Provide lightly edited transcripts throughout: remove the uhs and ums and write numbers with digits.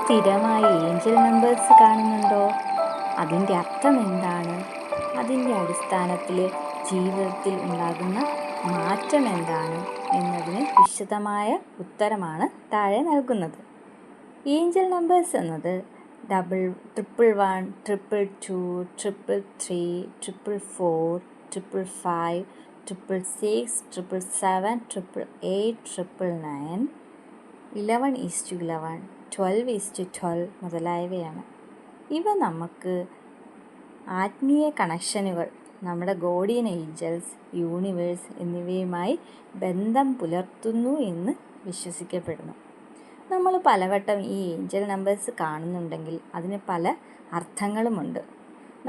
സ്ഥിരമായി Angel numbers കാണുന്നുണ്ടോ? അതിൻ്റെ അർത്ഥം എന്താണ്? അതിൻ്റെ അടിസ്ഥാനത്തിൽ ജീവിതത്തിൽ ഉണ്ടാകുന്ന മാറ്റം എന്താണ് എന്നതിന് വിശദമായ ഉത്തരമാണ് താഴെ നൽകുന്നത്. ഏഞ്ചൽ നമ്പേഴ്സ് എന്നത് 111, 222, 333, 455, 666, 777, 899, 11:11, 12:12 മുതലായവയാണ്. ഇവ നമുക്ക് ആത്മീയ കണക്ഷനുകൾ, നമ്മുടെ ഗോഡിയൻ ഏഞ്ചൽസ്, യൂണിവേഴ്സ് എന്നിവയുമായി ബന്ധം പുലർത്തുന്നു എന്ന് വിശ്വസിക്കപ്പെടുന്നു. നമ്മൾ പലവട്ടം ഈ ഏഞ്ചൽ നമ്പേഴ്സ് കാണുന്നുണ്ടെങ്കിൽ അതിന് പല അർത്ഥങ്ങളുമുണ്ട്.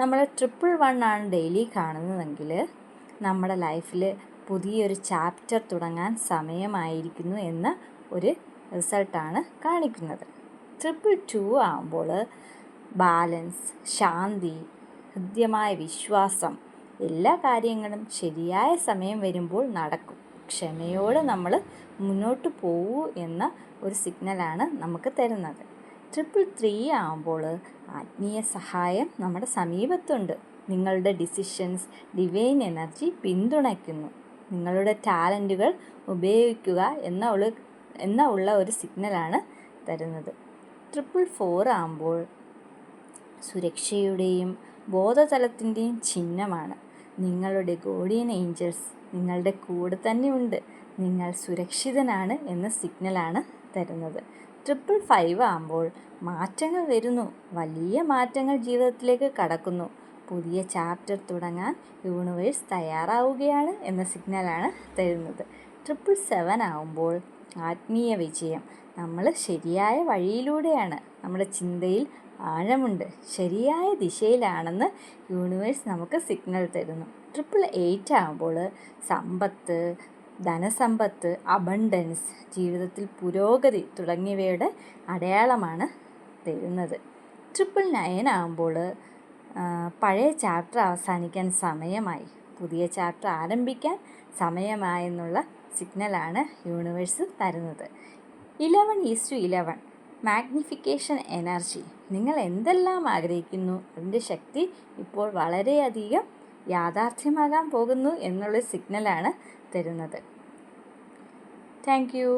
നമ്മൾ 111 ആണ് ഡെയിലി കാണുന്നതെങ്കിൽ നമ്മുടെ ലൈഫിൽ പുതിയൊരു ചാപ്റ്റർ തുടങ്ങാൻ സമയമായിരിക്കുന്നു എന്ന ഒരു റിസൾട്ടാണ് കാണിക്കുന്നത്. 222 ആകുമ്പോൾ ബാലൻസ്, ശാന്തി, ഹൃദ്യമായ വിശ്വാസം, എല്ലാ കാര്യങ്ങളും ശരിയായ സമയം വരുമ്പോൾ നടക്കും, ക്ഷമയോടെ നമ്മൾ മുന്നോട്ട് പോകൂ എന്ന ഒരു സിഗ്നലാണ് നമുക്ക് തരുന്നത്. 333 ആകുമ്പോൾ ആത്മീയ സഹായം നമ്മുടെ സമീപത്തുണ്ട്, നിങ്ങളുടെ ഡിസിഷൻസ് ഡിവൈൻ എനർജി പിന്തുണയ്ക്കുന്നു, നിങ്ങളുടെ ടാലൻറ്റുകൾ ഉപയോഗിക്കുക എന്ന ഒരു സിഗ്നലാണ് തരുന്നത്. 444 ആകുമ്പോൾ സുരക്ഷയുടെയും ബോധതലത്തിൻ്റെയും ചിഹ്നമാണ്. നിങ്ങളുടെ ഗോഡിയൻ ഏഞ്ചൽസ് നിങ്ങളുടെ കൂടെ തന്നെ ഉണ്ട്, നിങ്ങൾ സുരക്ഷിതനാണ് എന്ന സിഗ്നലാണ് തരുന്നത്. 555 ആകുമ്പോൾ മാറ്റങ്ങൾ വരുന്നു, വലിയ മാറ്റങ്ങൾ ജീവിതത്തിലേക്ക് കടക്കുന്നു, പുതിയ ചാപ്റ്റർ തുടങ്ങാൻ യൂണിവേഴ്സ് തയ്യാറാവുകയാണ് എന്ന സിഗ്നലാണ് തരുന്നത്. 777 ആകുമ്പോൾ ആത്മീയ വിജയം, നമ്മൾ ശരിയായ വഴിയിലൂടെയാണ്, നമ്മുടെ ചിന്തയിൽ ആഴമുണ്ട്, ശരിയായ ദിശയിലാണെന്ന് യൂണിവേഴ്സ് നമുക്ക് സിഗ്നൽ തരുന്നു. 888 ആകുമ്പോൾ സമ്പത്ത്, ധനസമ്പത്ത്, അബണ്ടൻസ്, ജീവിതത്തിൽ പുരോഗതി തുടങ്ങിയവയുടെ അടയാളമാണ് തരുന്നത്. 999 ആകുമ്പോൾ പഴയ ചാപ്റ്റർ അവസാനിക്കാൻ സമയമായി, പുതിയ ചാപ്റ്റർ ആരംഭിക്കാൻ സമയമായെന്നുള്ള സിഗ്നലാണ് യൂണിവേഴ്സ് തരുന്നത്. 11:11 മാഗ്നിഫിക്കേഷൻ എനർജി, നിങ്ങൾ എന്തെല്ലാം ആഗ്രഹിക്കുന്നു അതിൻ്റെ ശക്തി ഇപ്പോൾ വളരെയധികം യാഥാർത്ഥ്യമാകാൻ പോകുന്നു എന്നുള്ള സിഗ്നലാണ് തരുന്നത്. Thank you.